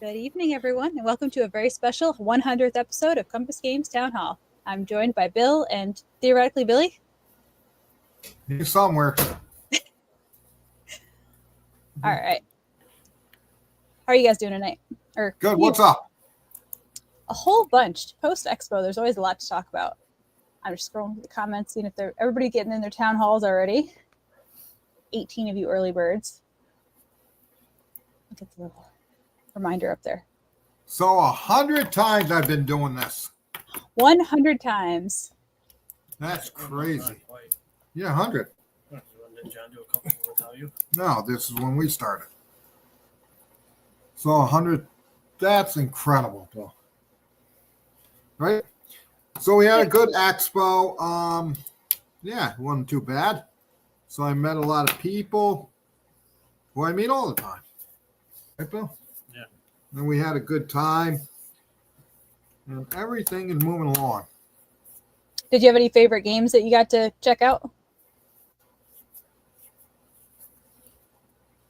Good evening, everyone, and welcome to a very special 100th episode of Compass Games Town Hall. I'm joined by Bill and theoretically Billy. He's somewhere. All right. How are you guys doing tonight? Good. What's up? A whole bunch. Post Expo, there's always a lot to talk about. I'm just scrolling through the comments, seeing if everybody getting in their town halls already. 18 of you early birds. Look at the little reminder up there. So 100 times I've been doing this. 100 times. That's crazy. Yeah, 100. Did John do a couple more without you? No, this is when we started. So 100, that's incredible, Bill. Right? So we had a good expo. Yeah, it wasn't too bad. So I met a lot of people who I meet all the time. Right, Bill? Yeah. And we had a good time. And everything is moving along. Did you have any favorite games that you got to check out?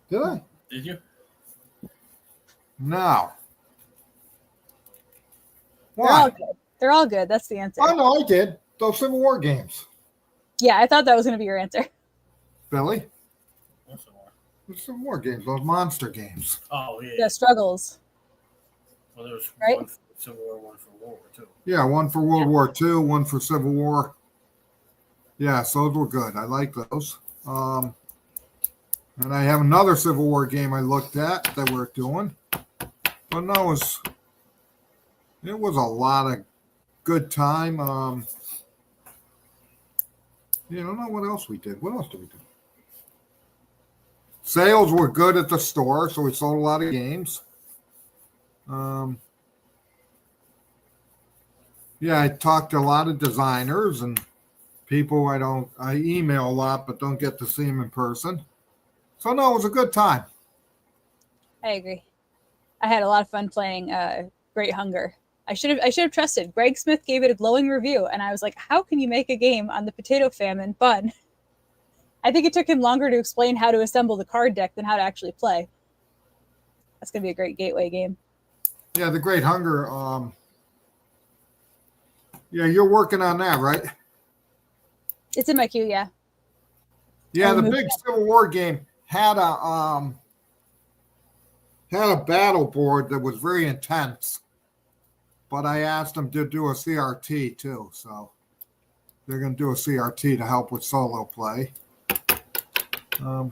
Did I? Did you? No. They're all Why? good. They're all good. That's the answer. Oh, no, I did. Those Civil War games. Yeah, I thought that was going to be your answer. Billy? What's the more? The Civil War games, those monster games. Oh, yeah. The struggles. Well, there was Right? one for Civil War, one for World War II. Yeah, one for World War II, one for Civil War. Yeah, so those were good. I like those. And I have another Civil War game I looked at that we're doing. But no, it was a lot of good time. Yeah, I don't know what else we did. What else did we do? Sales were good at the store, so we sold a lot of games. Yeah, I talked to a lot of designers and people I email a lot, but don't get to see them in person. So no, it was a good time. I agree. I had a lot of fun playing Great Hunger. I should have trusted. Greg Smith gave it a glowing review, and I was like, how can you make a game on the potato famine fun? I think it took him longer to explain how to assemble the card deck than how to actually play. That's going to be a great gateway game. Yeah, the Great Hunger. Yeah, you're working on that, right? It's in my queue, yeah. Yeah, the big Civil War game had a battle board that was very intense, but I asked them to do a CRT too, so they're going to do a CRT to help with solo play. Oh,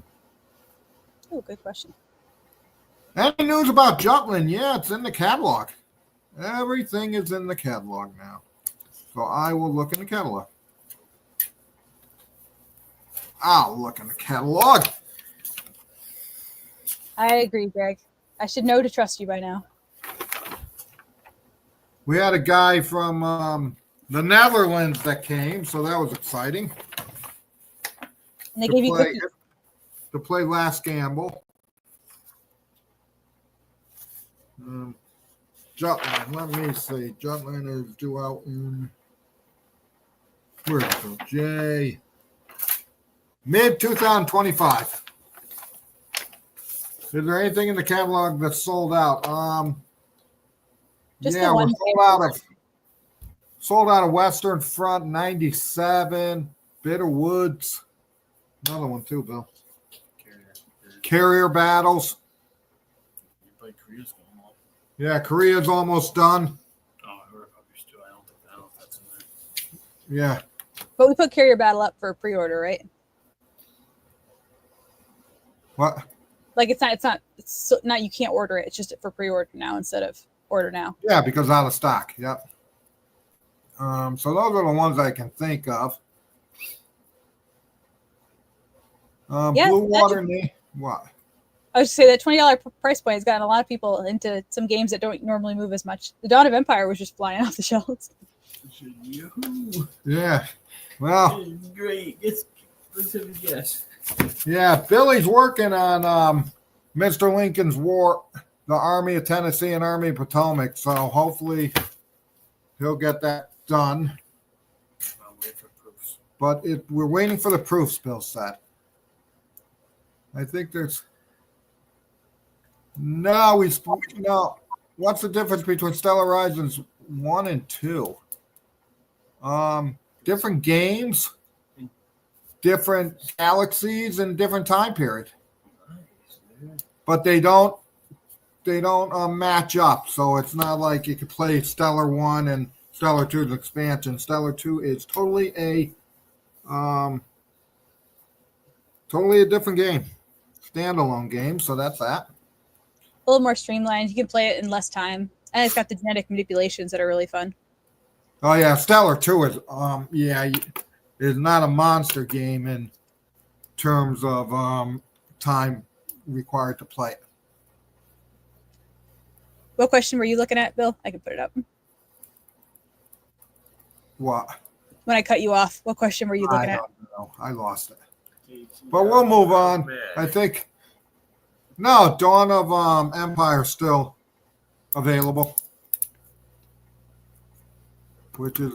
good question. Any news about Jutland? Yeah, it's in the catalog. Everything is in the catalog now. So I will look in the catalog. I'll look in the catalog. I agree, Greg. I should know to trust you by now. We had a guy from the Netherlands that came, so that was exciting. And they gave you cookies. To play Last Gamble. Jutland, let me see. Jutland is due out in where's it go? Jay. Mid-2025. Is there anything in the catalog that's sold out? Just yeah, the we're one sold out of Western Front 97, Bitter Woods. Another one too, Bill. Carrier Battles. You played Korea's going on. Yeah, Korea's almost done. Oh, I heard about yours too. I don't know if that's in there. Yeah. But we put Carrier Battle up for pre-order, right? What? Like it's not you can't order it. It's just for pre-order now instead of order now. Yeah, because out of stock. Yep. So those are the ones I can think of. Yeah, Blue Water. What? I was just say that $20 price point has gotten a lot of people into some games that don't normally move as much. The Dawn of Empire was just flying off the shelves. Yahoo! Yeah. Well. Great. Let's have a guess. Yeah, Billy's working on Mr. Lincoln's War, the Army of Tennessee and Army of Potomac. So hopefully he'll get that done. I'll wait for proofs. But we're waiting for the proofs, Bill said. I think there's no. what's the difference between Stellar Horizons 1 and 2? Different games, different galaxies, and different time period. Nice, dude. But they don't match up. So it's not like you could play Stellar 1 and Stellar 2's expansion. Stellar 2 is totally a different game. Standalone game, so that's that. A little more streamlined. You can play it in less time. And it's got the genetic manipulations that are really fun. Oh yeah, Stellar 2 is is not a monster game in terms of time required to play it. What question were you looking at, Bill? I can put it up. What? When I cut you off, what question were you looking I at? don't know. I lost it. But we'll move on. I think no, Dawn of Empire still available. Which is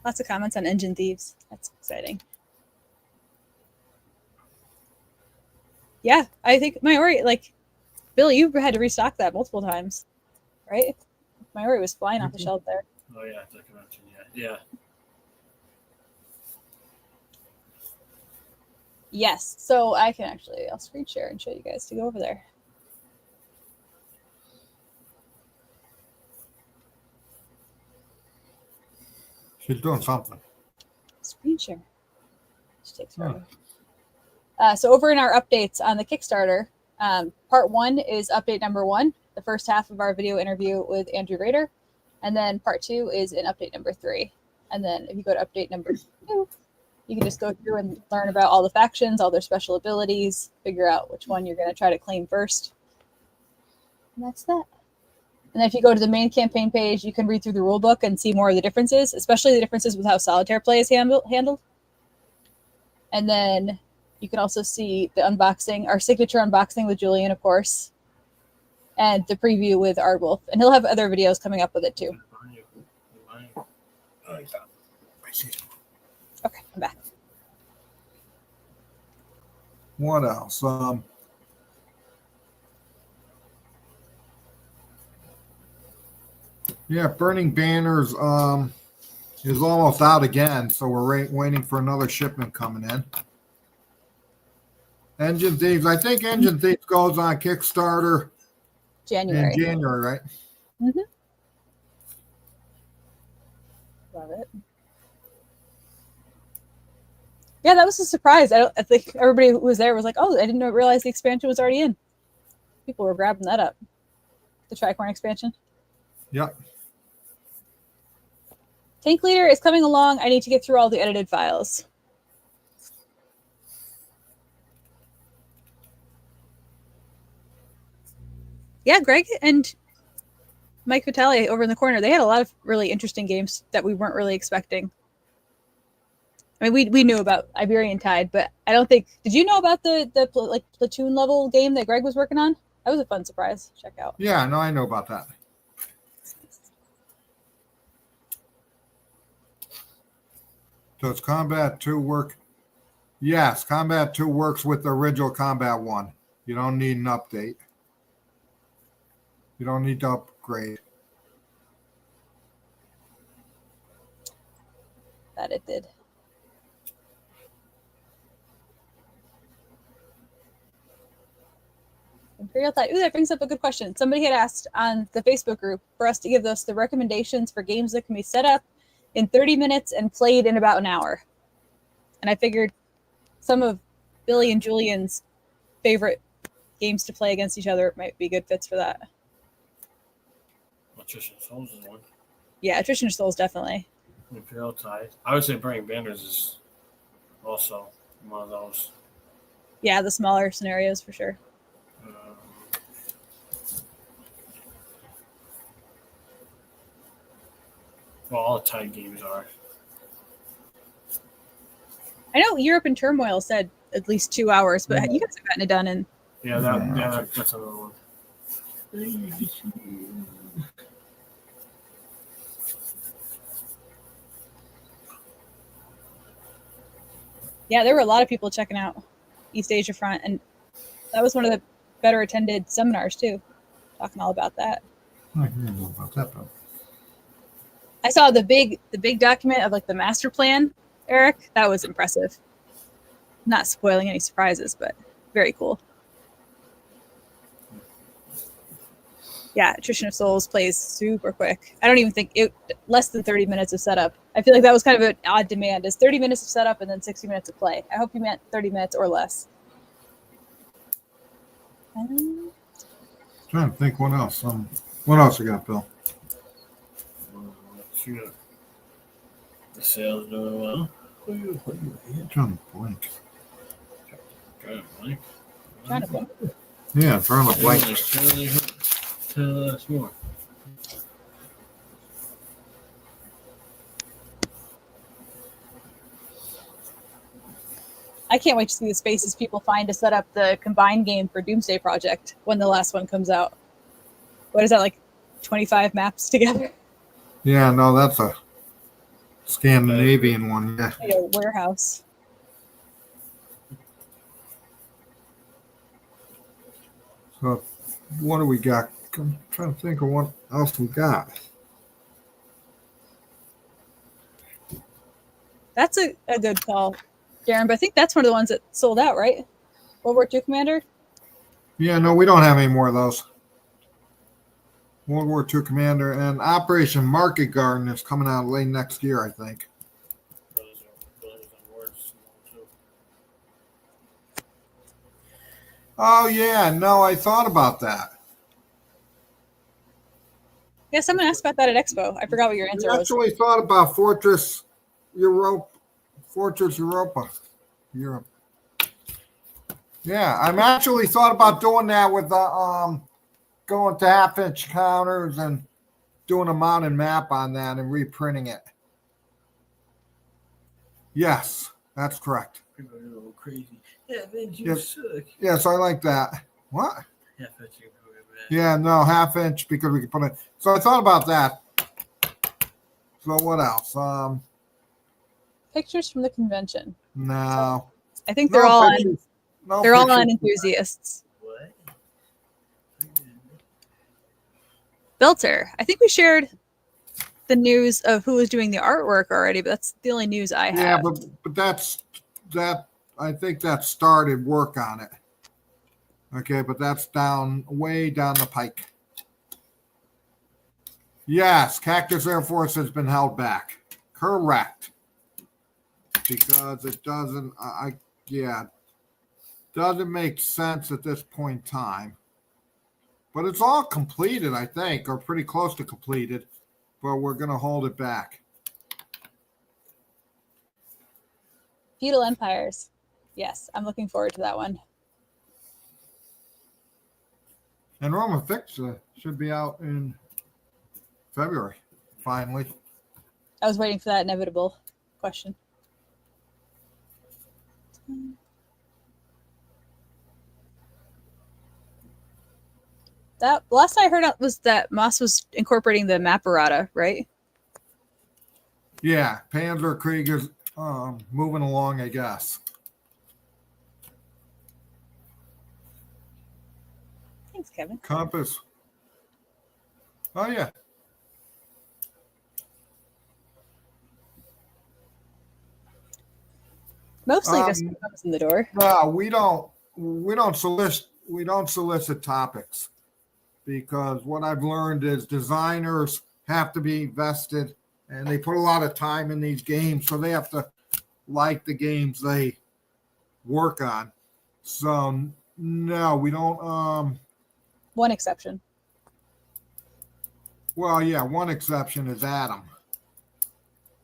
Lots of comments on Engine Thieves. That's exciting. Yeah, I think Maori, like, Bill, you had to restock that multiple times, right? Maori was flying off the shelf there. Oh yeah, the convention. Yeah. Yes, so I'll screen share and show you guys to go over there. she's doing something. Screen share. Just takes forever. So over in our updates on the Kickstarter, part 1 is update number 1, the first half of our video interview with Andrew Rader, and then part 2 is in update number 3. And then if you go to update number 2, you can just go through and learn about all the factions, all their special abilities, figure out which one you're going to try to claim first. And that's that. And then if you go to the main campaign page, you can read through the rulebook and see more of the differences, especially the differences with how solitaire play is handled. And then you can also see the unboxing, our signature unboxing with Julian, of course, and the preview with Ardwolf. And he'll have other videos coming up with it too. Okay, I'm back. What else? Yeah, Burning Banners is almost out again, so we're waiting for another shipment coming in. Engine Thieves, I think Engine Thieves goes on Kickstarter January. in January, right? Mm-hmm. Love it. Yeah, that was a surprise. I think everybody who was there was like, "Oh, I didn't realize the expansion was already in." People were grabbing that up. The Tricorn expansion. Yep. Tank Leader is coming along. I need to get through all the edited files. Yeah, Greg and Mike Vitale over in the corner, they had a lot of really interesting games that we weren't really expecting. I mean, we knew about Iberian Tide, but I don't think. Did you know about the like platoon level game that Greg was working on? That was a fun surprise. Check out. Yeah, no, I know about that. Does Combat 2 work? Yes, Combat 2 works with the original Combat 1. You don't need an update. You don't need to upgrade. That it did. Imperial Tide. Ooh, that brings up a good question. Somebody had asked on the Facebook group for us to give us the recommendations for games that can be set up in 30 minutes and played in about an hour. And I figured some of Billy and Julian's favorite games to play against each other might be good fits for that. Attrition Souls is one. Yeah, Attrition Souls definitely. Imperial Tide. I would say Burning Banners is also one of those. Yeah, the smaller scenarios for sure. Well, all the Tide games are. I know Europe in Turmoil said at least 2 hours, but you guys have gotten it done in. Yeah, that's another one. Yeah, there were a lot of people checking out East Asia Front, and that was one of the better attended seminars too, talking all about that. I didn't know about that, but I saw the big document of like the master plan, Eric. That was impressive. Not spoiling any surprises, but very cool. Yeah, Attrition of Souls plays super quick. I don't even think it less than 30 minutes of setup. I feel like that was kind of an odd demand. Is 30 minutes of setup and then 60 minutes of play. I hope you meant 30 minutes or less. trying to think what else. What else you got, Bill? Sure. The sales doing well. Trying to blink. Trying to blank. Trying to think. Yeah, trying to blink. Tell us more. I can't wait to see the spaces people find to set up the combined game for Doomsday Project when the last one comes out. What is that, like 25 maps together? Yeah, no, that's a Scandinavian one. Yeah. Like a warehouse. So, what do we got? I'm trying to think of what else we got. That's a good call, Darren, but I think that's one of the ones that sold out, right? World War II Commander? Yeah, no, we don't have any more of those. World War II Commander and Operation Market Garden is coming out late next year, I think. Brothers and Wars too. Oh, yeah, no, I thought about that. Yeah, someone asked about that at Expo. I forgot what your answer I was. actually thought about Fortress Europa. Europe. Yeah, I'm actually thought about doing that with the going to half-inch counters and doing a mounted map on that and reprinting it. Yes, that's correct. People are a little crazy. Yeah, man, you Yes. suck. Yes, I like that. What? Yeah, but you go back. Yeah, no, half-inch because we can put it. So I thought about that. So what else? Pictures from the convention. No. I think they're all on, pictures. No they're all on pictures. enthusiasts. What? Mm-hmm. Belter, I think we shared the news of who was doing the artwork already, but that's the only news I have. Yeah, but that's that. I think that started work on it. Okay, but that's way down the pike. Yes, Cactus Air Force has been held back. Correct. Because it doesn't. Doesn't make sense at this point in time. But it's all completed, I think, or pretty close to completed. But we're going to hold it back. Feudal Empires. Yes, I'm looking forward to that one. And Roman Fix should be out in February, finally. I was waiting for that inevitable question. That last I heard was that Moss was incorporating the map errata, right? Yeah, Panzer Krieg is moving along, I guess. Thanks, Kevin. Compass. Oh yeah. Mostly just comes in the door. No, we don't solicit topics, because what I've learned is designers have to be vested and they put a lot of time in these games, so they have to like the games they work on. So no, we don't. One exception. Well, yeah, one exception is Adam.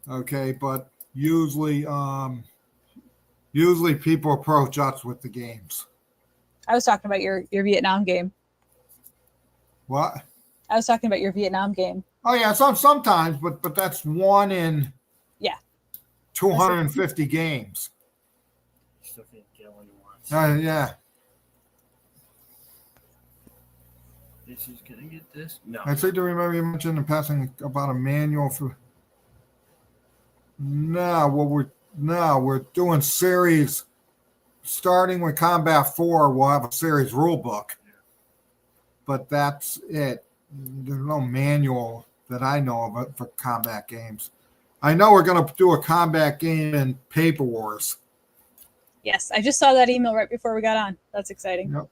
Okay, but usually people approach us with the games. I was talking about your Vietnam game. What? I was talking about your Vietnam game. Oh yeah, sometimes, but that's one in 250 games. Still can't get what he wants. Yeah. This is gonna get this. No. I seem to remember you mentioned in passing about a manual for. No, we're doing series. Starting with Combat 4, we'll have a series rule book. Yeah. but that's it. There's no manual that I know of for combat games. I know we're going to do a combat game in Paper Wars. Yes, I just saw that email right before we got on. That's exciting. Yep.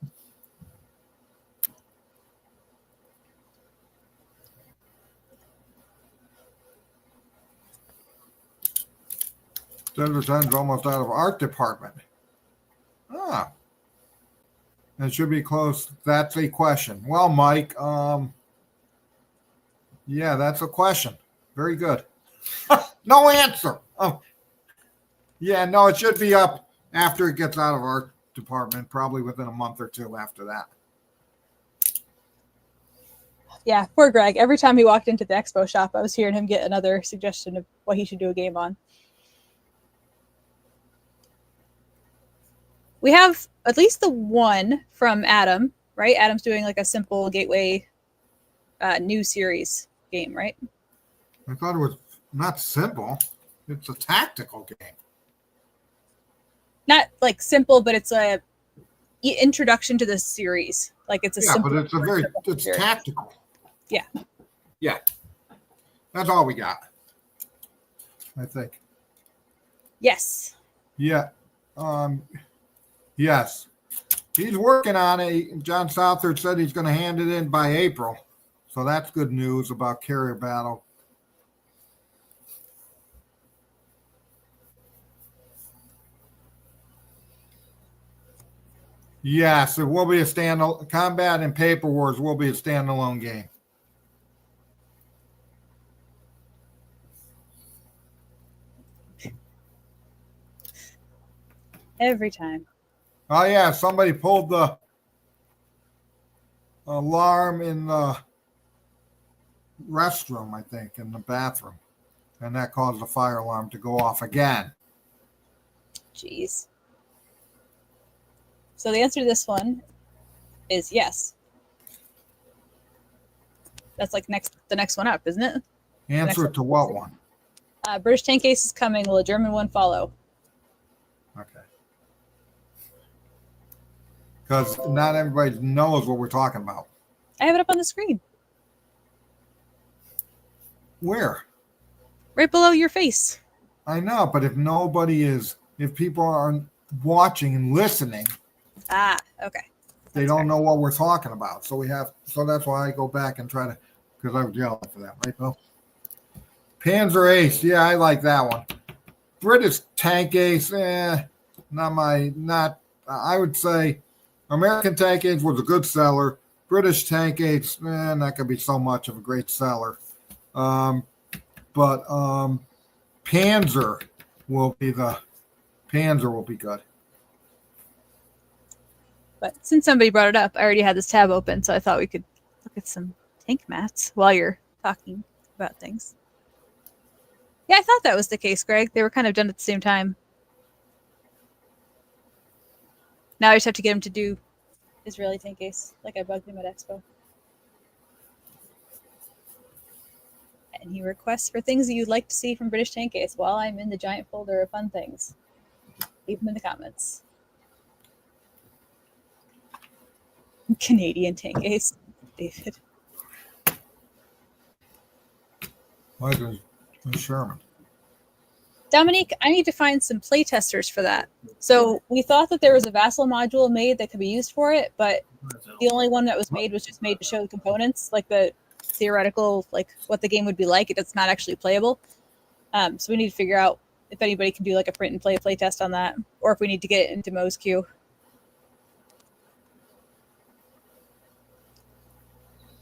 Desert Sun's almost out of art department. Ah. It should be close. That's a question. Well, Mike, yeah, that's a question. Very good. No answer. Oh, yeah, no, it should be up after it gets out of art department, probably within a month or two after that. Yeah, poor Greg. Every time he walked into the Expo shop, I was hearing him get another suggestion of what he should do a game on. We have at least the one from Adam, right? Adam's doing like a simple gateway new series game, right? I thought it was not simple. It's a tactical game. Not like simple, but it's a introduction to the series. Like it's a simple. But it's tactical. Yeah. Yeah. That's all we got, I think. Yes. Yeah. Yes. He's working on it. John Southard said he's going to hand it in by April. So that's good news about Carrier Battle. Yes, it will be a standalone. Combat and Paper Wars will be a standalone game. Every time. Oh, yeah, somebody pulled the alarm in the restroom, I think, in the bathroom. And that caused the fire alarm to go off again. Jeez. So the answer to this one is yes. That's like the next one up, isn't it? Answer to what one? British Tank Ace is coming. Will a German one follow? Okay. Because not everybody knows what we're talking about. I have it up on the screen. Where? Right below your face. I know, but if people aren't watching and listening, Okay. they don't know what we're talking about. So that's why I go back and try to, because I was yelling for that, right, Bill? Panzer Ace, yeah, I like that one. British Tank Ace, I would say American Tank Ace was a good seller. British Tank Ace, not gonna be so much of a great seller. But Panzer will be good. But since somebody brought it up, I already had this tab open, so I thought we could look at some tank mats while you're talking about things. Yeah, I thought that was the case, Greg. They were kind of done at the same time. Now I just have to get him to do Israeli Tank Ace, like I bugged him at Expo. And he requests for things that you'd like to see from British Tank Ace while I'm in the giant folder of fun things. Leave them in the comments. Canadian Tank Ace, David. Why is Sherman? Dominique, I need to find some playtesters for that. So we thought that there was a Vassal module made that could be used for it, but the only one that was made was just made to show the components, like the theoretical, like what the game would be like. It's not actually playable. So we need to figure out if anybody can do like a print and play test on that, or if we need to get it into Mo's queue.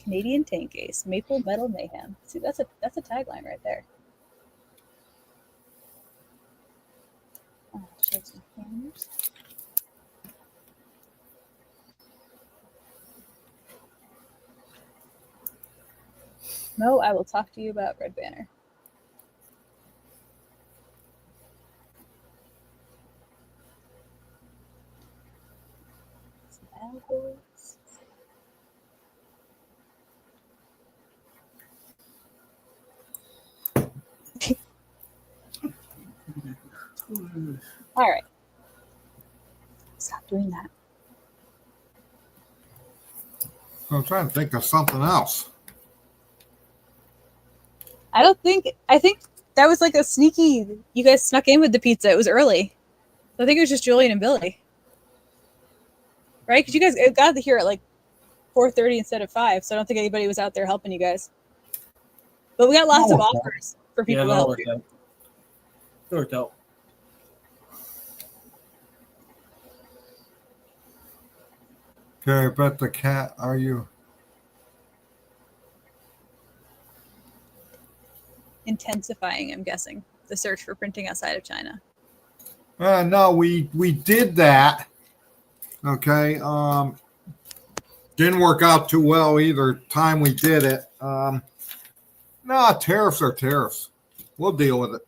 Canadian Tank Ace, Maple Metal Mayhem. See, that's a tagline right there. Show some cameras. Mo, I will talk to you about Red Banner. Some albums. All right. Stop doing that. I'm trying to think of something else. I think that was like a sneaky, you guys snuck in with the pizza. It was early. So I think it was just Julian and Billy. Right? Because you guys got here at like 4:30 instead of 5, so I don't think anybody was out there helping you guys. But we got lots of offers for people to help you. It worked out. Okay, but the cat, are you? Intensifying, I'm guessing, the search for printing outside of China. No, we did that. Okay. Didn't work out too well either time we did it. No, tariffs are tariffs. We'll deal with it.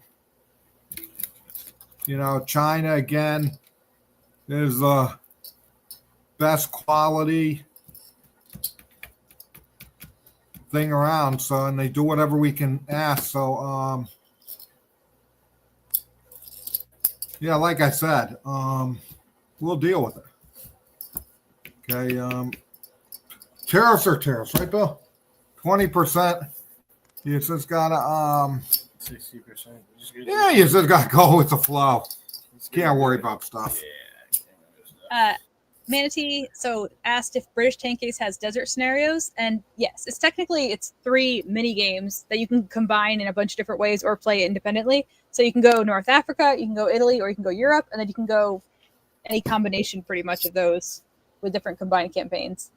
You know, China again is the best quality thing around. So, and they do whatever we can ask. So, yeah, like I said, we'll deal with it. Okay. Tariffs are tariffs, right, Bill? 20%. You just gotta 60%. yeah, you just gotta go with the flow. Can't worry about stuff. Manatee asked if British Tank Ace has desert scenarios, and yes, it's 3 mini games that you can combine in a bunch of different ways or play independently. So you can go North Africa, you can go Italy, or you can go Europe, and then you can go any combination pretty much of those with different combined campaigns.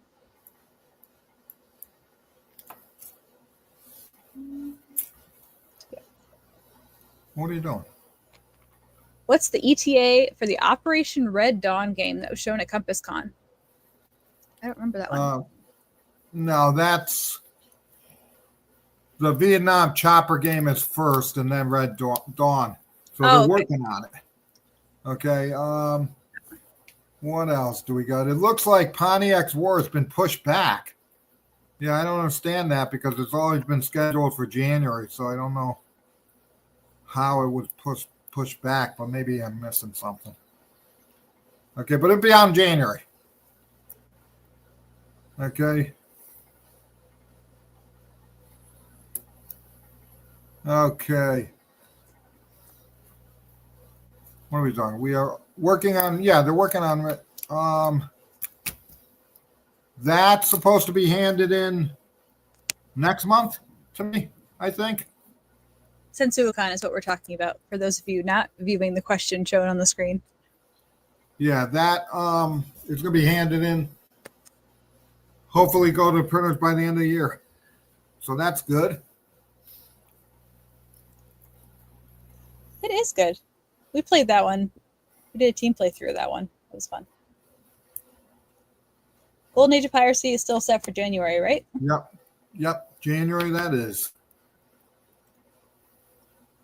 What are you doing? What's the ETA for the Operation Red Dawn game that was shown at CompassCon? I don't remember that one. No, that's the Vietnam chopper game is first, and then Red Dawn. So they're working on it. Okay. What else do we got? It looks like Pontiac's War has been pushed back. Yeah, I don't understand that because it's always been scheduled for January, so I don't know how it was pushed back, but maybe I'm missing something. Okay, but it'll be out in January. Okay. Okay. What are we doing? We are working on, they're working on that's supposed to be handed in next month to me, I think. Sensuicon is what we're talking about, for those of you not viewing the question shown on the screen. Yeah, that is going to be handed in. Hopefully go to printers by the end of the year. So that's good. It is good. We played that one. We did a team playthrough of that one. It was fun. Golden Age of Piracy is still set for January, right? Yep. January that is.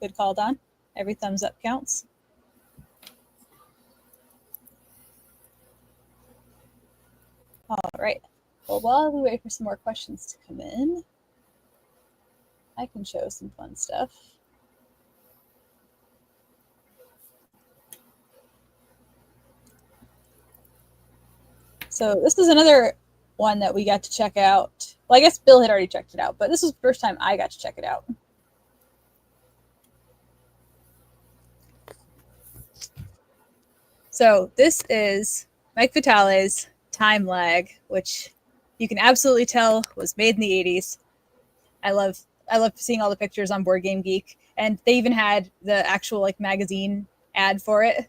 Good call, Don. Every thumbs up counts. All right. Well, while we wait for some more questions to come in, I can show some fun stuff. So this is another one that we got to check out. Well, I guess Bill had already checked it out, but this was the first time I got to check it out. So this is Mike Vitale's Timelag, which you can absolutely tell was made in the 80s. I love seeing all the pictures on Board Game Geek, and they even had the actual like magazine ad for it,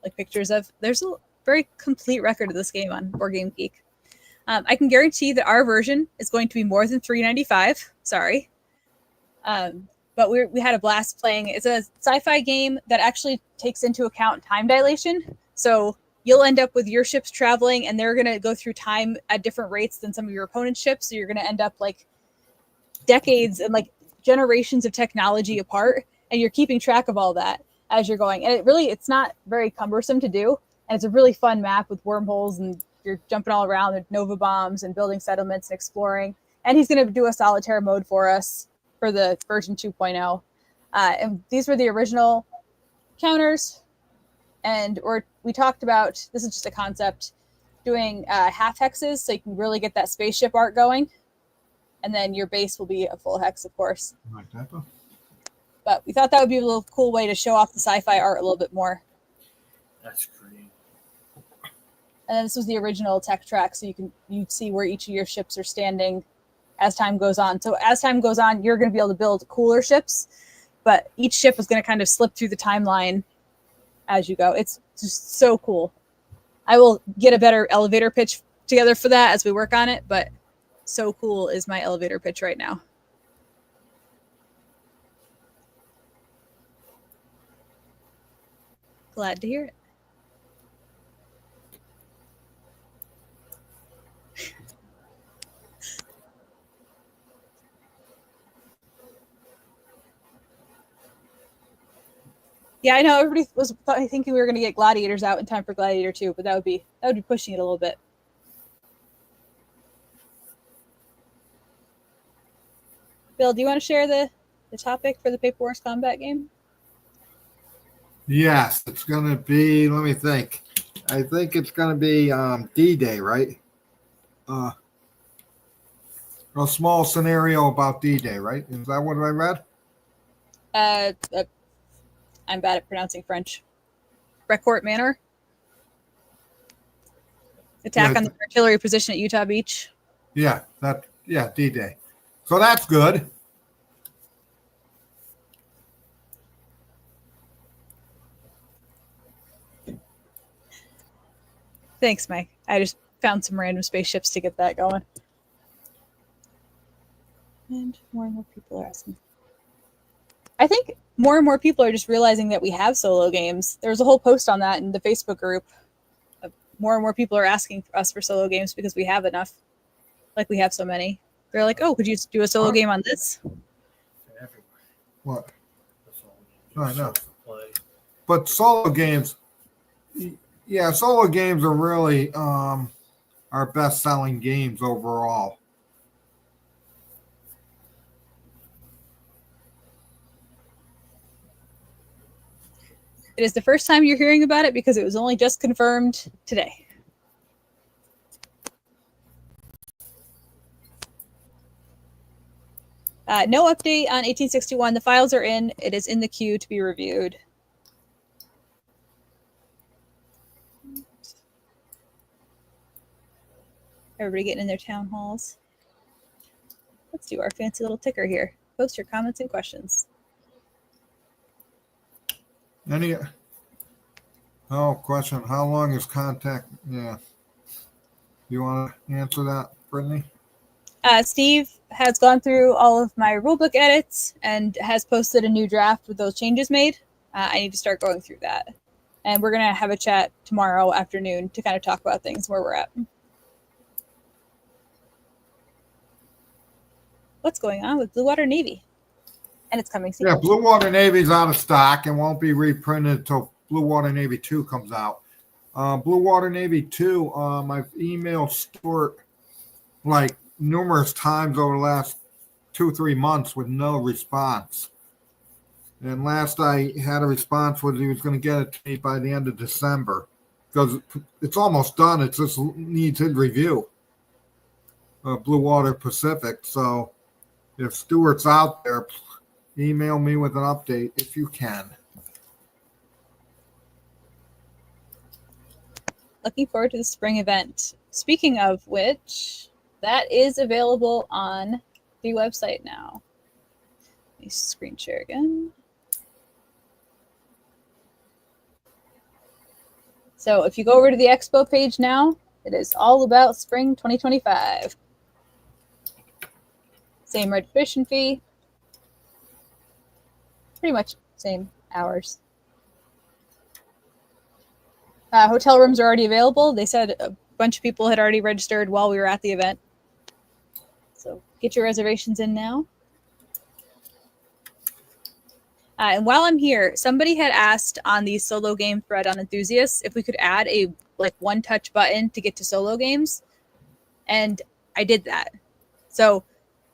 like pictures of. There's a very complete record of this game on Board Game Geek. I can guarantee that our version is going to be more than $3.95. Sorry. But we had a blast playing. It's a sci-fi game that actually takes into account time dilation. So you'll end up with your ships traveling, and they're going to go through time at different rates than some of your opponent's ships. So you're going to end up like decades and like generations of technology apart, and you're keeping track of all that as you're going. And it's not very cumbersome to do. And it's a really fun map with wormholes, and you're jumping all around with Nova bombs and building settlements and exploring. And he's going to do a solitaire mode for us for the version 2.0. And these were the original counters. And we talked about, this is just a concept. doing half hexes so you can really get that spaceship art going. And then your base will be a full hex, of course. Like that, though. But we thought that would be a little cool way to show off the sci-fi art a little bit more. That's great. And then this was the original tech track, so you see where each of your ships are standing as time goes on. So as time goes on, you're going to be able to build cooler ships, but each ship is going to kind of slip through the timeline as you go. It's just so cool. I will get a better elevator pitch together for that as we work on it, but so cool is my elevator pitch right now. Glad to hear it. Yeah, I know everybody was thinking we were going to get gladiators out in time for Gladiator 2, but that would be pushing it a little bit. Bill, do you want to share the topic for the Paper Wars combat game? Yes, it's going to be, let me think. I think it's going to be D-Day, right? A small scenario about D-Day, right? Is that what I read? I'm bad at pronouncing French. Brecourt Manor. Attack on the artillery position at Utah Beach. Yeah, D-Day. So that's good. Thanks, Mike. I just found some random spaceships to get that going. And more people are asking. I think more and more people are just realizing that we have solo games. There was a whole post on that in the Facebook group. More and more people are asking us for solo games because we have enough. Like we have so many. They're like, oh, could you do a solo game on this? What? I know. But solo games, yeah, solo games are really our best-selling games overall. It is the first time you're hearing about it because it was only just confirmed today. No update on 1861. The files are in. It is in the queue to be reviewed. Everybody getting in their town halls. Let's do our fancy little ticker here. Post your comments and questions. Question. How long is contact? Yeah. You want to answer that, Brittany? Steve has gone through all of my rulebook edits and has posted a new draft with those changes made. I need to start going through that. And we're going to have a chat tomorrow afternoon to kind of talk about things where we're at. What's going on with Blue Water Navy? And it's coming soon. Yeah, Blue Water Navy's out of stock and won't be reprinted until Blue Water Navy 2 comes out. Blue Water Navy 2, I've emailed Stuart like numerous times over the last 2-3 months with no response. And last I had a response was he was going to get it to me by the end of December because it's almost done. It just needs his review. Blue Water Pacific. So if Stuart's out there, email me with an update if you can. Looking forward to the spring event. Speaking of which, that is available on the website now. Let me screen share again. So if you go over to the Expo page now, it is all about spring 2025. Same registration fee. Pretty much same hours. Hotel rooms are already available. They said a bunch of people had already registered while we were at the event. So get your reservations in now. And while I'm here, somebody had asked on the solo game thread on Enthusiasts if we could add a one-touch button to get to solo games. And I did that. So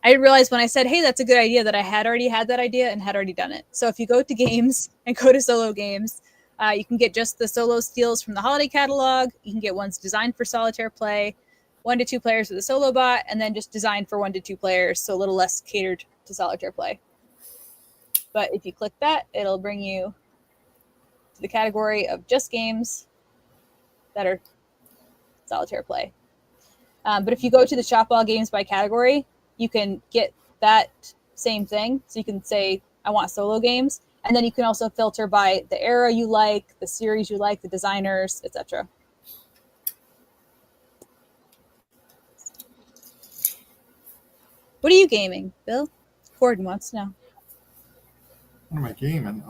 I realized when I said, hey, that's a good idea, that I had already had that idea and had already done it. So if you go to games and go to solo games, You can get just the solo steals from the holiday catalog. You can get ones designed for solitaire play, 1 to 2 players with a solo bot, and then just designed for 1 to 2 players, so a little less catered to solitaire play. But if you click that, it'll bring you to the category of just games that are solitaire play. But if you go to the shop all games by category, you can get that same thing. So you can say, I want solo games. And then you can also filter by the era you like, the series you like, the designers, etc. What are you gaming, Bill? Gordon wants to know. What am I gaming?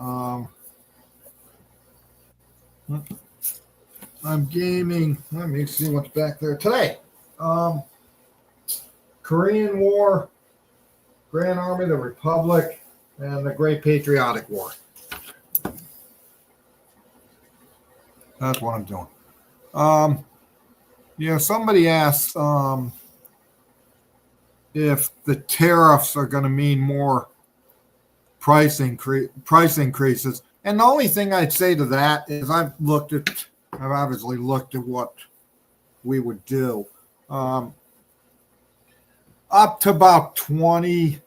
I'm gaming. Let me see what's back there today. Korean War, Grand Army of the Republic, and the Great Patriotic War. That's what I'm doing. Somebody asked if the tariffs are going to mean more price increases. And the only thing I'd say to that is I've obviously looked at what we would do. Up to about 20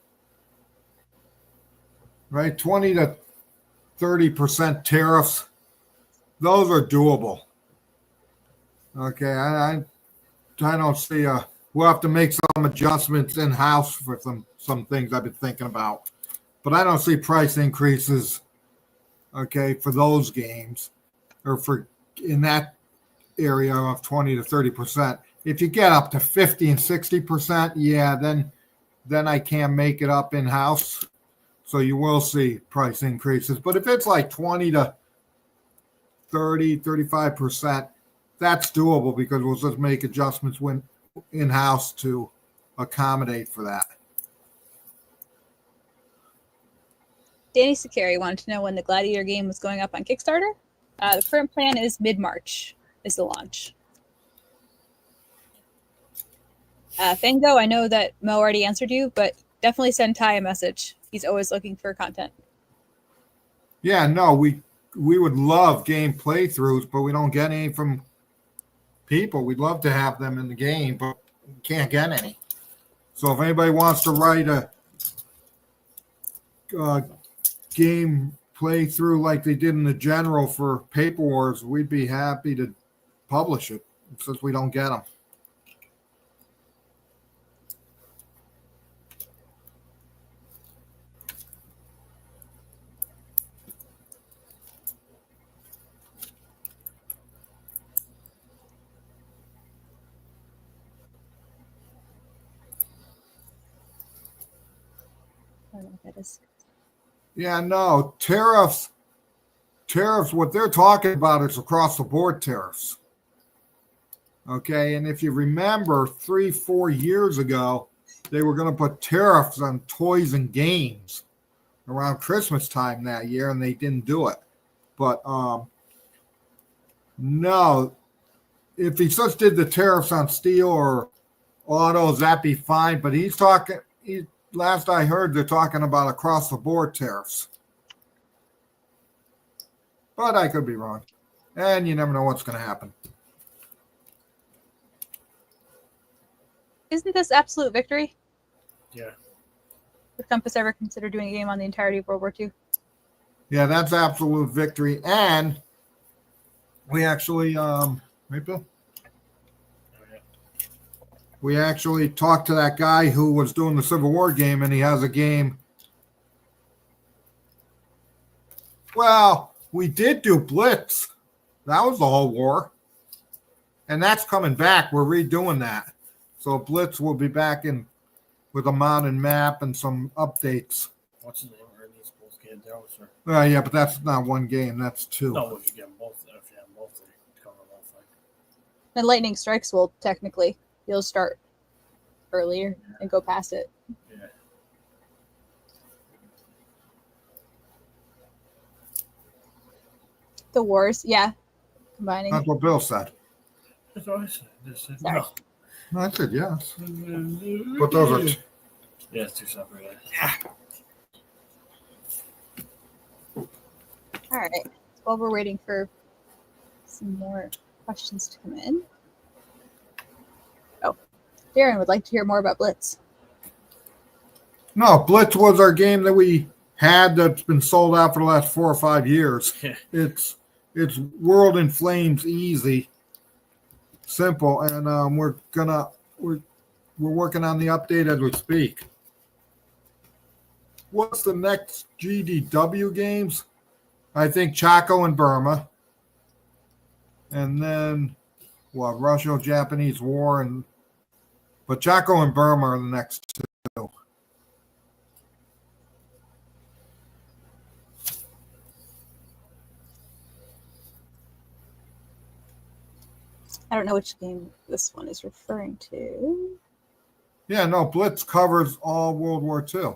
to 30% tariffs. Those are doable. Okay, I don't see we'll have to make some adjustments in-house for some things I've been thinking about. But I don't see price increases, okay, for those games or for in that area of 20 to 30%. If you get up to 50 and 60%, yeah, then I can make it up in-house. So you will see price increases. But if it's like 20 to 30, 35%, that's doable because we'll just make adjustments when in-house to accommodate for that. Danny Sakari wanted to know when the Gladiator game was going up on Kickstarter. The current plan is mid-March is the launch. Fango, I know that Mo already answered you, but definitely send Ty a message. He's always looking for content. Yeah, no, we would love game playthroughs, but we don't get any from people. We'd love to have them in the game, but we can't get any. So if anybody wants to write a game playthrough like they did in the general for Paper Wars, we'd be happy to publish it since we don't get them. I don't know what that is. Yeah, no, tariffs, what they're talking about is across the board tariffs. Okay, and if you remember 3-4 years ago, they were going to put tariffs on toys and games around Christmas time that year, and they didn't do it. But no, if he just did the tariffs on steel or autos, that'd be fine. But last I heard, they're talking about across the board tariffs. But I could be wrong. And you never know what's going to happen. Isn't this Absolute Victory? Yeah. Would Compass ever consider doing a game on the entirety of World War II? Yeah, that's Absolute Victory. And we actually, right, Bill? We actually talked to that guy who was doing the Civil War game, and he has a game. Well, we did do Blitz. That was the whole war. And that's coming back. We're redoing that. So Blitz will be back in with a modern map and some updates. What's his name? Are these both games there? Sir? Yeah, but that's not one game. That's two. No, if you get them both, if you have them both, they cover both. Like. And Lightning Strikes will technically, you'll start earlier and go past it. Yeah. The wars, yeah. Combining. That's what Bill said. That's what I said. I said Sorry. no. I said yes. But those are... Yeah, it's two separate. All right. while we're waiting for some more questions to come in. Oh, Darren would like to hear more about Blitz. No, Blitz was our game that we had that's been sold out for the last 4 or 5 years. It's World in Flames, easy, simple, and we're working on the update as we speak. What's the next GDW games? I think Chaco and Burma, and then Russo-Japanese War, but Chaco and Burma are the next two. I don't know which game this one is referring to. Yeah, no, Blitz covers all World War II.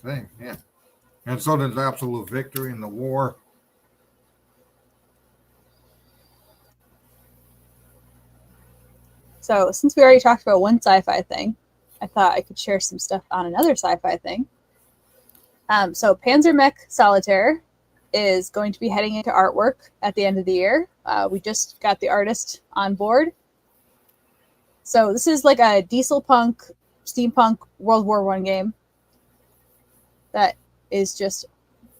Thing, yeah. And so does Absolute Victory in the war. So since we already talked about one sci-fi thing, I thought I could share some stuff on another sci-fi thing. So Panzermech Solitaire is going to be heading into artwork at the end of the year. We just got the artist on board. So this is like a diesel punk, steampunk World War I game that is just,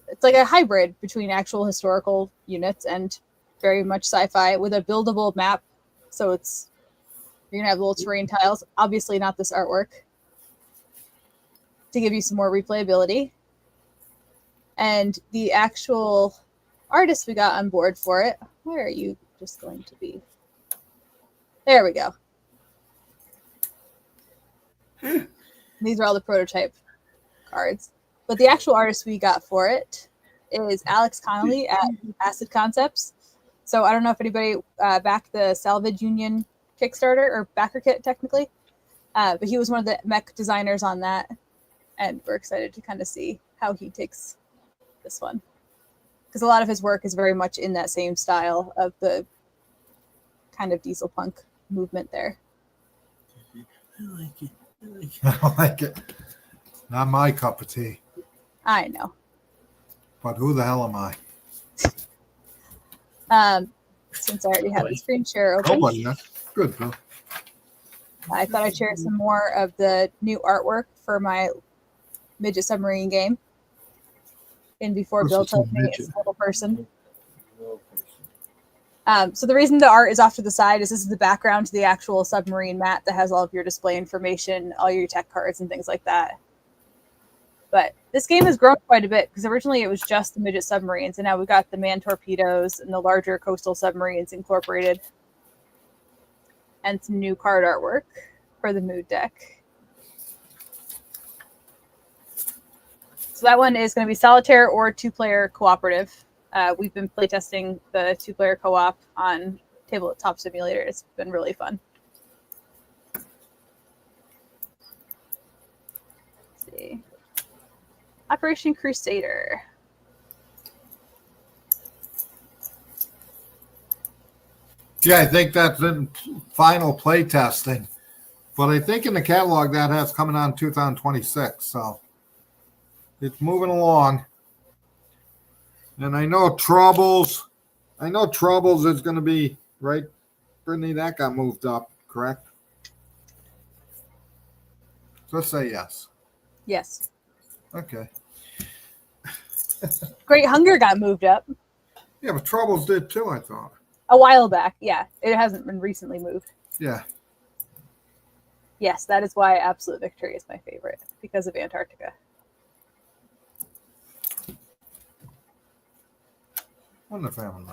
it's like a hybrid between actual historical units and very much sci-fi with a buildable map. So you're gonna have little terrain tiles, obviously not this artwork, to give you some more replayability. And the actual artist we got on board for it, where are you just going to be? There we go. These are all the prototype cards. But the actual artist we got for it is Alex Connolly at Acid Concepts. So I don't know if anybody backed the Salvage Union Kickstarter, or backer kit technically, but he was one of the mech designers on that, and we're excited to kind of see how he takes this one, because a lot of his work is very much in that same style of the kind of diesel punk movement there. I like it. I like it. Not my cup of tea. I know. But who the hell am I? Since I already have the screen share open, Nobody. Yeah. Good, Bill. I thought I'd share some more of the new artwork for my midget submarine game. And before Bill tells me it's a little person. So the reason the art is off to the side is this is the background to the actual submarine mat that has all of your display information, all your tech cards and things like that. But this game has grown quite a bit, because originally it was just the midget submarines, and now we've got the man torpedoes and the larger coastal submarines incorporated, and some new card artwork for the mood deck. So that one is going to be solitaire or 2-player cooperative. We've been playtesting the 2-player co-op on Tabletop Simulator. It's been really fun. Let's see. Operation Crusader. Yeah, I think that's in final play testing. But I think in the catalog that has coming on 2026. So it's moving along. And I know Troubles is going to be, right, Brittany, that got moved up, correct? Let's say yes. Yes. Okay. Great Hunger got moved up. Yeah, but Troubles did too, I thought. A while back, yeah. It hasn't been recently moved. Yeah. Yes, that is why Absolute Victory is my favorite, because of Antarctica. Wonderful.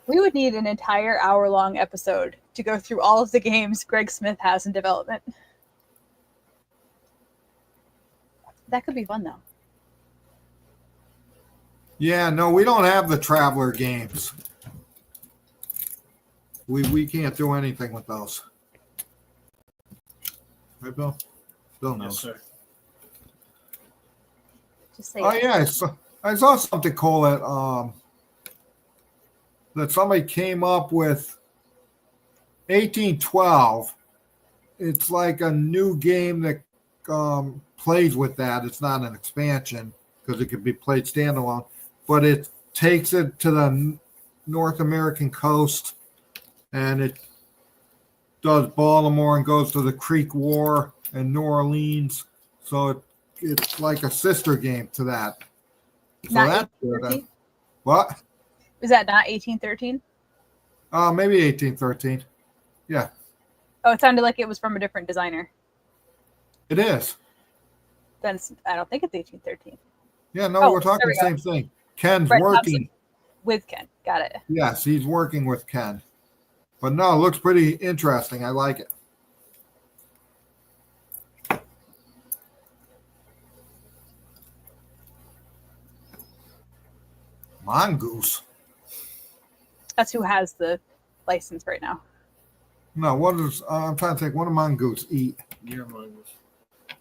We would need an entire hour-long episode to go through all of the games Greg Smith has in development. That could be fun, though. Yeah, no, we don't have the Traveler games. We can't do anything with those. Right, Bill? Bill knows. Yes, sir. Just say Oh yeah, I saw something cool that somebody came up with. 1812. It's like a new game that plays with that. It's not an expansion because it could be played standalone. But it takes it to the North American coast, and it does Baltimore and goes to the Creek War and New Orleans. So it's like a sister game to that. So Not that's good. 1813? What? Is that not 1813? Maybe 1813. Yeah, Oh, it sounded like it was from a different designer. it is. Then I don't think it's 1813. Yeah, no, Oh, we're talking there we the same thing. Ken's Brett working. Thompson with Ken. Got it. Yes, he's working with Ken. But no, it looks pretty interesting. I like it. Mongoose. That's who has the license right now. No, what is? I'm trying to think. What do mongoose eat? You're mongoose.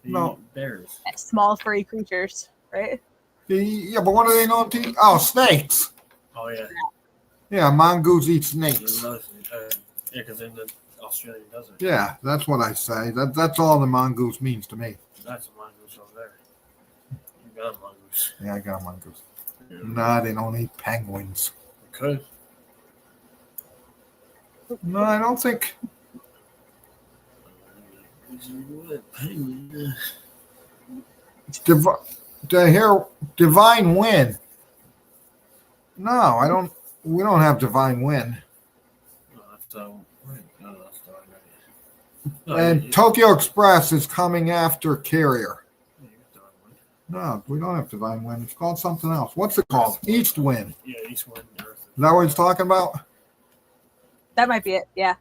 They No. eat bears. Small furry creatures, right? Yeah, but what are they known to eat? Oh, snakes. Oh yeah. Yeah, mongoose eat He snakes. loves it. Yeah, because in the Australian desert. Yeah, that's what I say. That's all the mongoose means to me. That's a mongoose over there. You got a mongoose. Yeah, I got a mongoose. Yeah. No, they don't eat penguins. You could. No, I don't think. Divine Win. No, I don't. We don't have Divine Win. No, that's that's the right. No, And Tokyo Express is coming after Carrier. you got one. No, we don't have Divine Win. It's called something else. What's it called? East Win. Yeah, East Wind, Earth. Is that what he's talking about? That might be it. Yeah.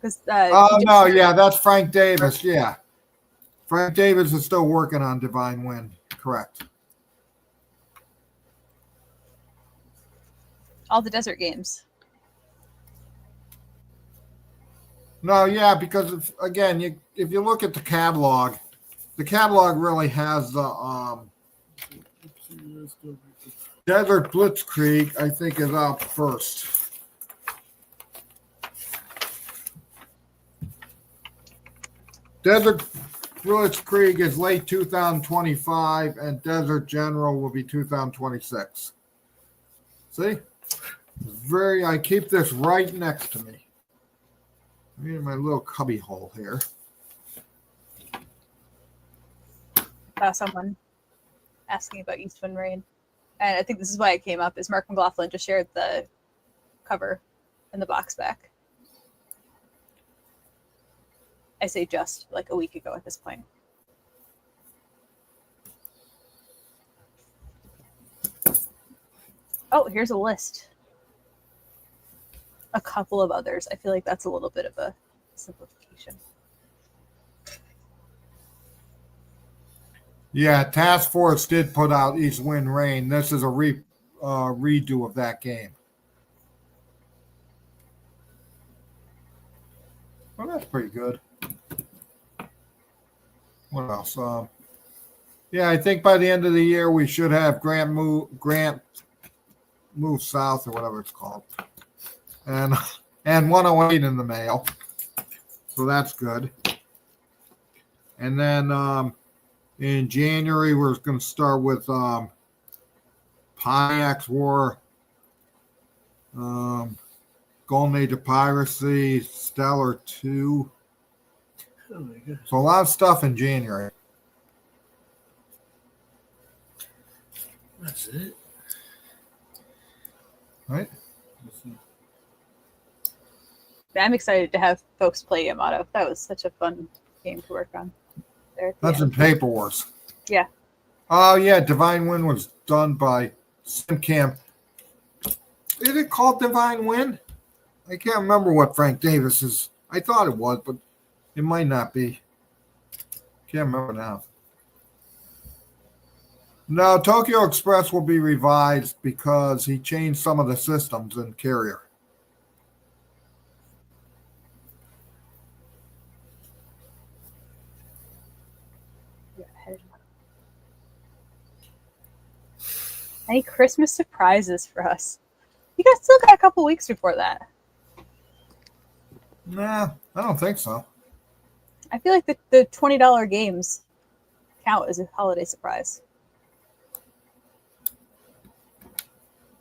Because Oh, no. Yeah, that's Frank Davis. Yeah. Frank Davis is still working on Divine Win. Correct. all the desert games. No, yeah, because again, if you look at the catalog really has the Desert Blitzkrieg, I think, is out first. Desert Blitzkrieg is late 2025, and Desert General will be 2026. See? I keep this right next to me. In my little cubby hole here. Someone asking about East Wind Rain. And I think this is why it came up, is Mark McLaughlin just shared the cover and the box back. I say just like a week ago at this point. Oh, here's a list. A couple of others. I feel like that's a little bit of a simplification. Yeah, Task Force did put out East Wind Rain. This is a redo of that game. Well, that's pretty good. What else? Yeah, I think by the end of the year we should have Grant Move South or whatever it's called, and 108 in the mail. So that's good. And then in January we're going to start with Pyax War, Golden Age of Piracy, Stellar 2. Oh my God. So a lot of stuff in January. That's it. Right? I'm excited to have folks play Yamato. That was such a fun game to work on. There at the That's end. in Paper Wars. Yeah. Oh, yeah. Divine Win was done by SimCam. Is it called Divine Win? I can't remember what Frank Davis is. I thought it was, but it might not be. Can't remember now. No, Tokyo Express will be revised because he changed some of the systems in Carrier. Any Christmas surprises for us? You guys still got a couple weeks before that. Nah, I don't think so. I feel like the $20 games count as a holiday surprise.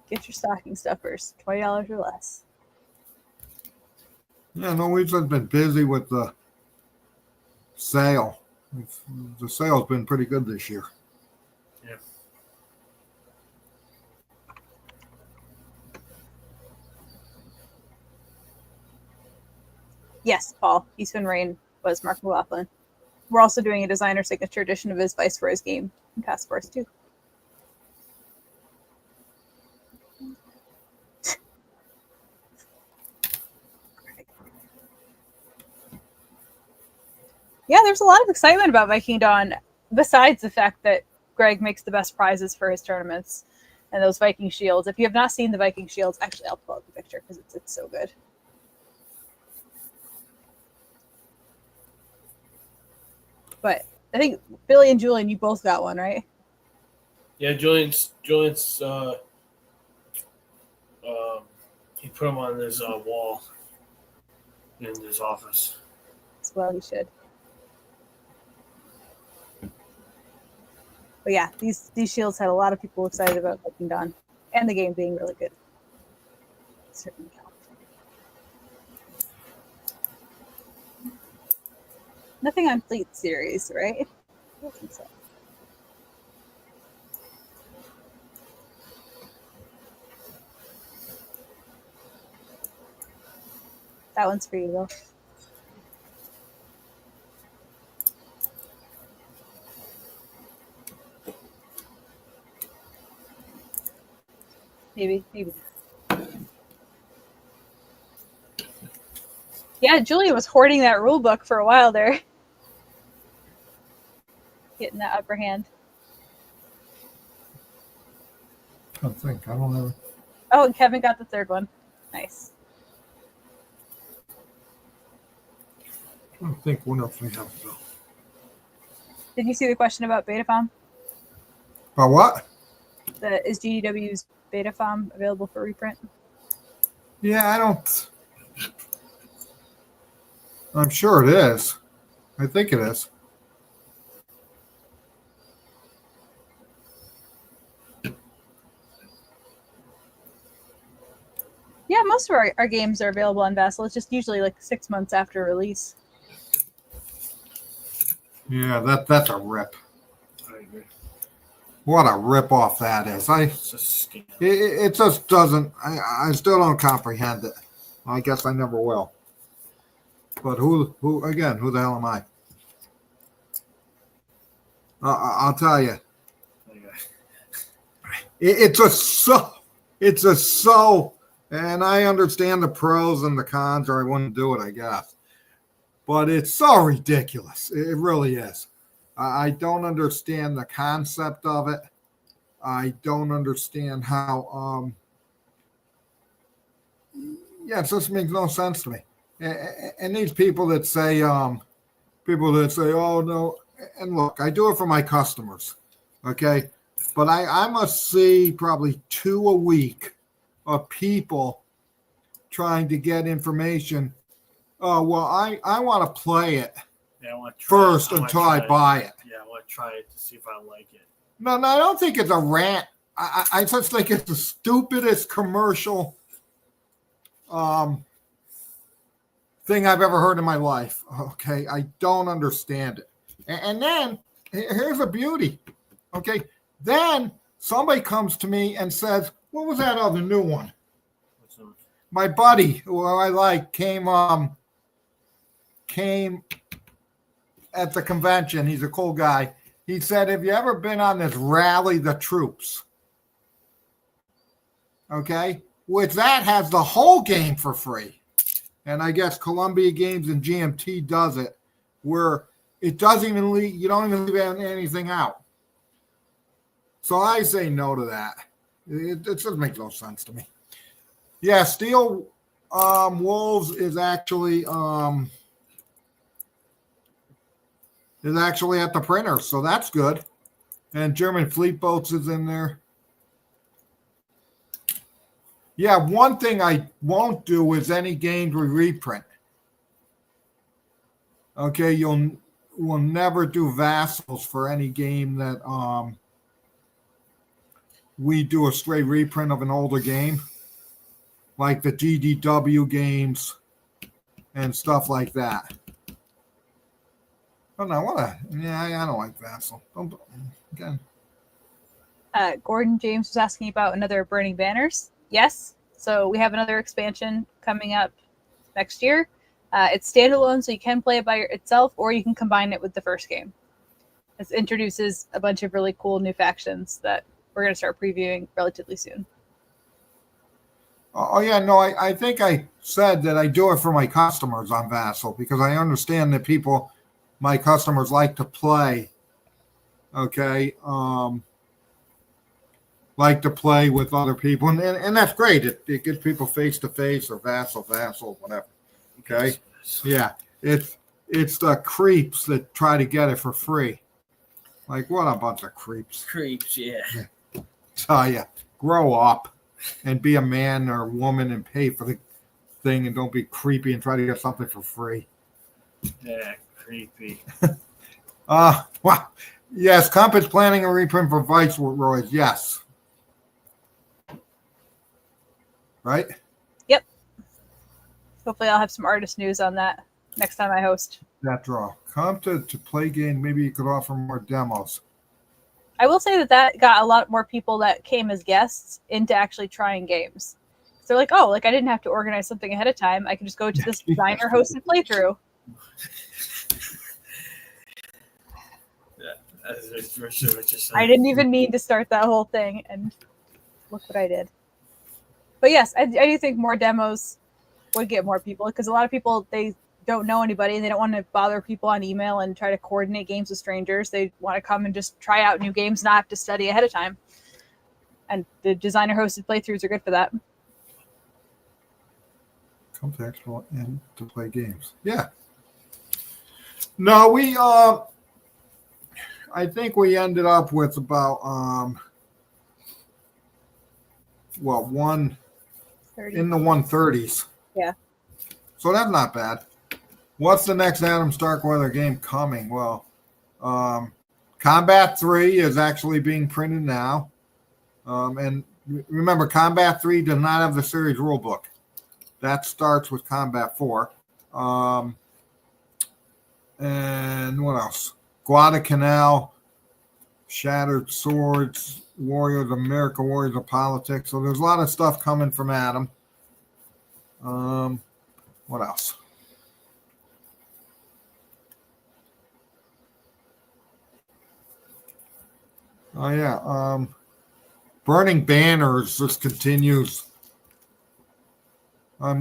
Get your stocking stuffers, $20 or less. Yeah, no, we've just been busy with the sale. The sale's been pretty good this year. Yeah. Yes, Paul. Eastwind Rain was Mark McLaughlin. We're also doing a designer signature edition of his Vice for his game in Task Force 2. Yeah, there's a lot of excitement about Viking Dawn, besides the fact that Greg makes the best prizes for his tournaments and those Viking shields. If you have not seen the Viking shields, actually, I'll pull up the picture because it's so good. But I think Billy and Julian, you both got one, right? Yeah, Julian's he put them on his wall in his office. As well, you should. But yeah, these shields had a lot of people excited about Viking Dawn and the game being really good. Certainly helped. Nothing on Fleet series, right? I don't think so. That one's for you, though. Maybe. Yeah, Julia was hoarding that rule book for a while there. Getting that upper hand. I think. I don't know. Oh, and Kevin got the third one. Nice. I don't think what else we have though. Did you see the question about Betafom? About what? Is GDW's Betafom available for reprint? Yeah, I don't. I'm sure it is. I think it is. Yeah, most of our games are available on Vassal. It's just usually like 6 months after release. Yeah, that's a rip. I agree. What a rip off that is. It's a scam. It just doesn't. I still don't comprehend it. I guess I never will. But who again? Who the hell am I? I'll tell you. It's just so. And I understand the pros and the cons, or I wouldn't do it, I guess. But it's so ridiculous. It really is. I don't understand the concept of it. I don't understand how. Yeah, it just makes no sense to me. And these people that say, oh no, and look, I do it for my customers, okay? But I must see probably 2 a week of people trying to get information. Oh, well, I want to play it first until I buy it. Yeah, I want to try it to see if I like it. No, I don't think it's a rant. I just think it's the stupidest commercial thing I've ever heard in my life. Okay, I don't understand it. And then here's the beauty. Okay, then somebody comes to me and says, "What was that other new one?" My buddy, who I like, came at the convention. He's a cool guy. He said, "Have you ever been on this Rally the Troops?" Okay, which that has the whole game for free. And I guess Columbia Games and GMT does it, where it doesn't even leave, you don't even leave anything out. So I say no to that. It just makes no sense to me. Yeah, Steel Wolves is actually at the printer, so that's good. And German Fleet Boats is in there. Yeah, one thing I won't do is any games we reprint. Okay, we'll never do Vassals for any game that we do a straight reprint of an older game, like the GDW games and stuff like that. Oh no, I don't like Vassal. Again. Gordon James was asking about another Burning Banners. Yes, so we have another expansion coming up next year. It's standalone, so you can play it by itself, or you can combine it with the first game. It introduces a bunch of really cool new factions that we're going to start previewing relatively soon. Oh yeah, no, I think I said that I do it for my customers on Vassal because I understand that my customers like to play. Okay, like to play with other people, and that's great. It gets people face to face or Vassal, whatever. Okay, yeah, it's the creeps that try to get it for free. Like what a bunch of creeps! Creeps, yeah. Tell ya, grow up and be a man or a woman and pay for the thing, and don't be creepy and try to get something for free. Yeah, creepy. Wow. Yes, Compass planning a reprint for Viceroys. Yes. Right? Yep. Hopefully I'll have some artist news on that next time I host. That draw. Come to play game. Maybe you could offer more demos. I will say that got a lot more people that came as guests into actually trying games. So they're like, oh, like I didn't have to organize something ahead of time. I can just go to this designer hosted playthrough. That's what you're saying. I didn't even mean to start that whole thing, and look what I did. But yes, I do think more demos would get more people, because a lot of people, they don't know anybody and they don't want to bother people on email and try to coordinate games with strangers. They want to come and just try out new games, not have to study ahead of time. And the designer hosted playthroughs are good for that. Come to Expo and to play games. Yeah. No, I think we ended up with about one 30. in the 130s. Yeah. So that's not bad. What's the next Adam Starkweather game coming? Well, Combat 3 is actually being printed now. And remember, Combat 3 does not have the series rulebook. That starts with Combat 4. And what else? Guadalcanal, Shattered Swords, Warriors of America, Warriors of Politics. So there's a lot of stuff coming from Adam. What else? Oh yeah. Burning Banners just continues. I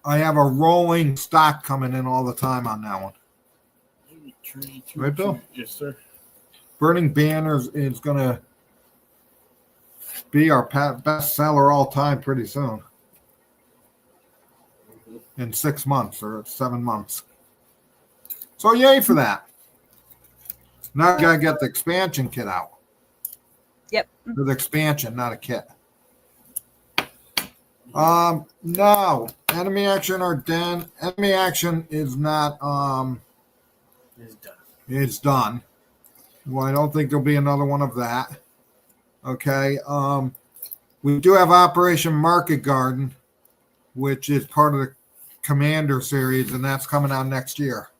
have a rolling stock coming in all the time on that one. Right, Bill? Yes, sir. Burning Banners is going to be our best seller all time pretty soon. In 6 months or 7 months. So yay for that. Now I got to get the expansion kit out. Yep. The expansion, not a kit. No. Enemy action or den. Enemy action is not It's done. Well, I don't think there'll be another one of that. Okay. We do have Operation Market Garden, which is part of the Commander series, and that's coming out next year.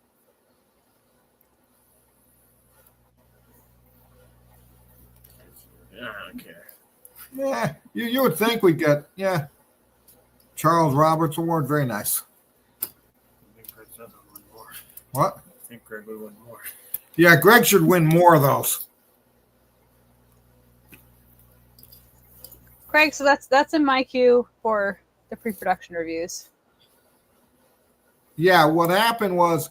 Yeah, I don't care. Yeah, you would think we'd get, Charles Roberts Award, very nice. I think Greg said I'll win more. What? I think Greg would win more. Yeah, Greg should win more of those. Craig, so that's in my queue for the pre-production reviews. Yeah, what happened was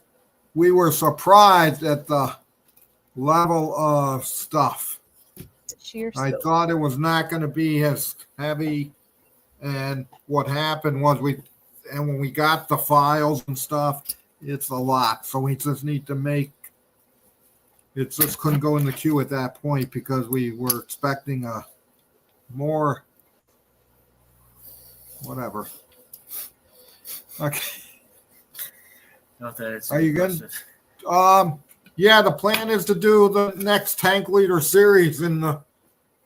we were surprised at the level of stuff. Sheer I skill. thought it was not going to be as heavy, and what happened was when we got the files and stuff, it's a lot. So we just need to it just couldn't go in the queue at that point because we were expecting a more whatever. Okay. Not that it's Are you good? impressive. Yeah, the plan is to do the next Tank Leader series in the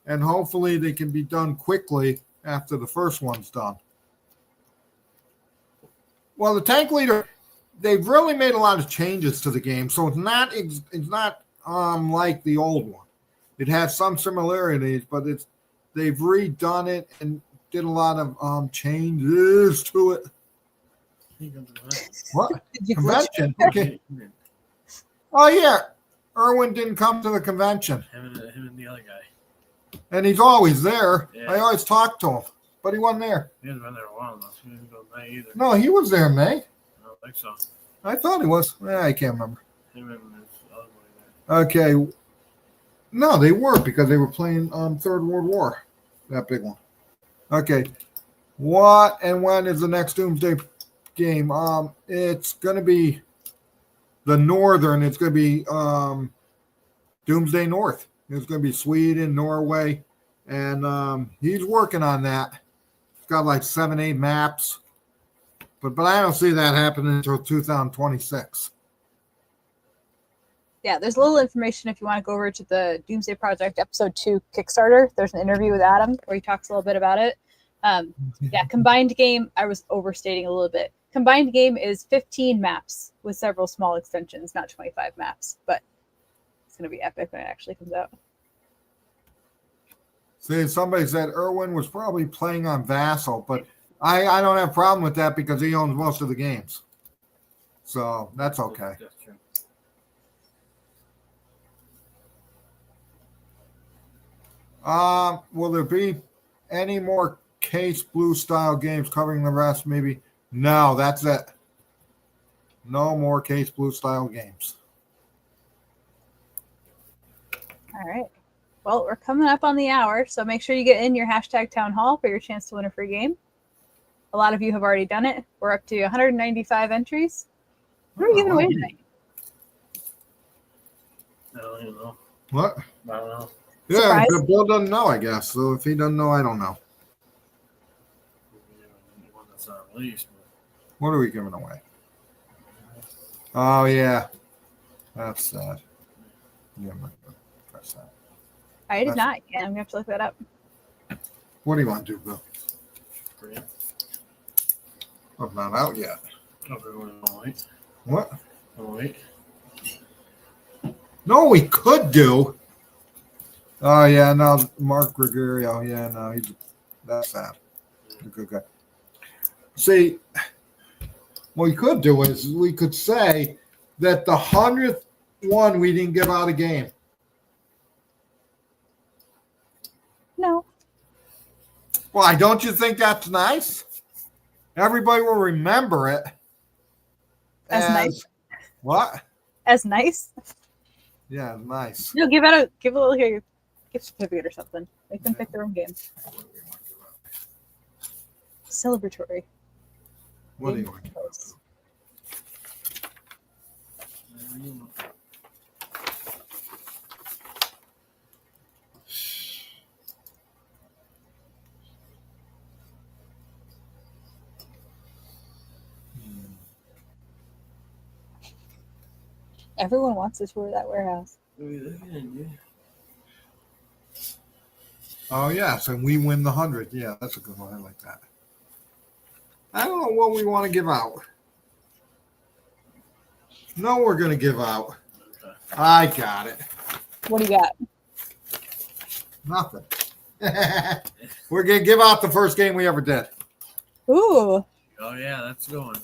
and hopefully they can be done quickly after the first one's done. Well, the Tank Leader, they've really made a lot of changes to the game, so it's not like the old one. It has some similarities, but they've redone it and did a lot of changes to it. What? Convention? Okay. Oh, yeah. Erwin didn't come to the convention. Him and the other guy. And he's always there. Yeah. I always talk to him, but he wasn't there. He hasn't been there a while enough. He didn't go in May either. No, he was there in May. I don't think so. I thought he was. I can't remember. Him and his other one there. Okay. No, they were because they were playing Third World War. That big one. Okay. What and when is the next Doomsday game? It's going to be the Northern. It's going to be Doomsday North. It's going to be Sweden, Norway, and he's working on that. It's got like 7-8 maps, but I don't see that happening until 2026. Yeah, there's a little information if you want to go over to the Doomsday Project Episode 2 Kickstarter. There's an interview with Adam where he talks a little bit about it. Yeah, combined game, I was overstating a little bit. Combined game is 15 maps with several small extensions, not 25 maps, but it's going to be epic when it actually comes out. See, somebody said Erwin was probably playing on Vassal, but I don't have a problem with that because he owns most of the games. So that's okay. That's true. Will there be any more Case Blue style games covering the rest? Maybe. No, that's it. No more Case Blue style games. All right. Well, we're coming up on the hour, so make sure you get in your hashtag town hall for your chance to win a free game. A lot of you have already done it. We're up to 195 entries. What are we giving away tonight? I don't even know. What? I don't know. Yeah, Surprise. Bill doesn't know, I guess. So if he doesn't know, I don't know. One that's not released. What are we giving away? Oh, yeah. That's sad. Yeah, I'm not gonna press that. I did not. Yeah, I'm going to have to look that up. What do you want to do, Bill? Great. I'm not out yet. Okay, we're gonna wait. What? We'll wait. No, we could do. Oh, yeah, no, Mark Gregorio. Yeah, no, that's sad. He's a good guy. See, what we could do is we could say that the 100th one we didn't give out a game. No. Why, don't you think that's nice? Everybody will remember it. As nice. What? As nice? Yeah, nice. No, give a little here, gift certificate or something. Make them pick their own game. Celebratory. What do you want to do? Everyone wants to tour that warehouse. Oh, yes, and we win the 100. Yeah, that's a good one. I like that. I don't know what we want to give out. No, we're going to give out. I got it. What do you got? Nothing. We're going to give out the first game we ever did. Ooh. Oh yeah, that's a good one.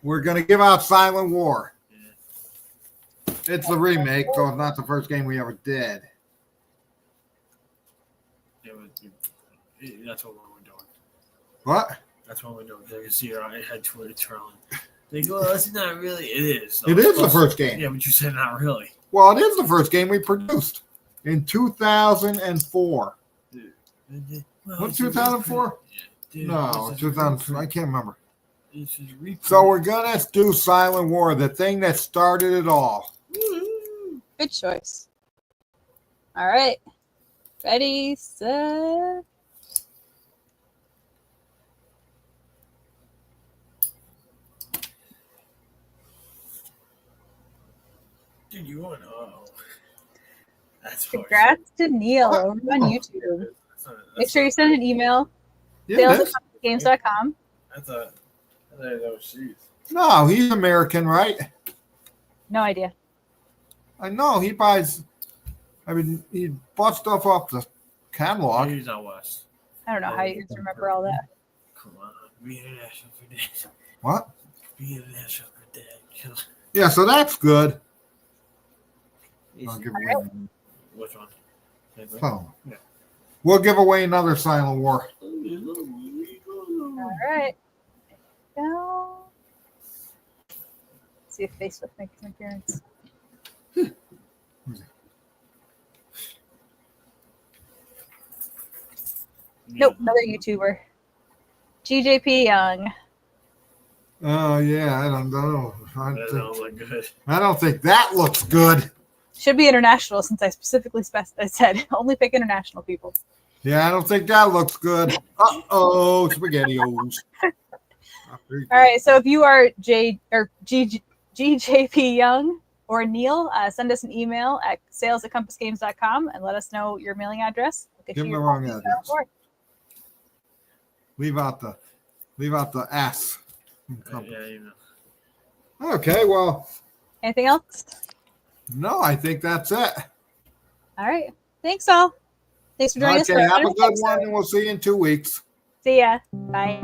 We're going to give out Silent War. Yeah. It's the remake, so it's not the first game we ever did. Yeah, that's what we're doing. What? That's what we're doing. I can see your head Twitter trolling. They go, well, that's not really. It is. It is the first game. Yeah, but you said not really. Well, it is the first game we produced in 2004. Well, What, 2004? Yeah. No, 2000. I can't remember. This is So we're gonna do Silent War, the thing that started it all. Good choice. All right. Ready, set. Dude, you want? Oh. That's Congrats to Neil What? over on YouTube. That's not, Make sure you send an email. Yeah, sales@games.com. I thought that was she's. no, he's American, right? No idea. I know he buys. I mean, he bought stuff off the catalog. He's out west. I don't know how you guys remember all that. Come on, be international for that. What? Be international for that. Yeah, so that's good. He's- I'll give away. Which one? Oh. Yeah. We'll give away another Silent War. All right. Go. See if Facebook makes an appearance. Nope, another YouTuber. GJP Young. Oh yeah, I don't know. That don't look good. I don't think that looks good. Should be international since I specifically I said only pick international people. Yeah, I don't think that looks good. Uh-oh, SpaghettiOs. All right, so if you are GJP Young or Neil, send us an email at sales@compassgames.com and let us know your mailing address. We'll get Give you them your the wrong copy address. for it. Leave out the S. Yeah, you know. Okay, well, Anything else? no, I think that's it. All right. Thanks all. Thanks for joining us. Okay, for have a another good episode. one, and we'll see you in 2 weeks. See ya. Bye.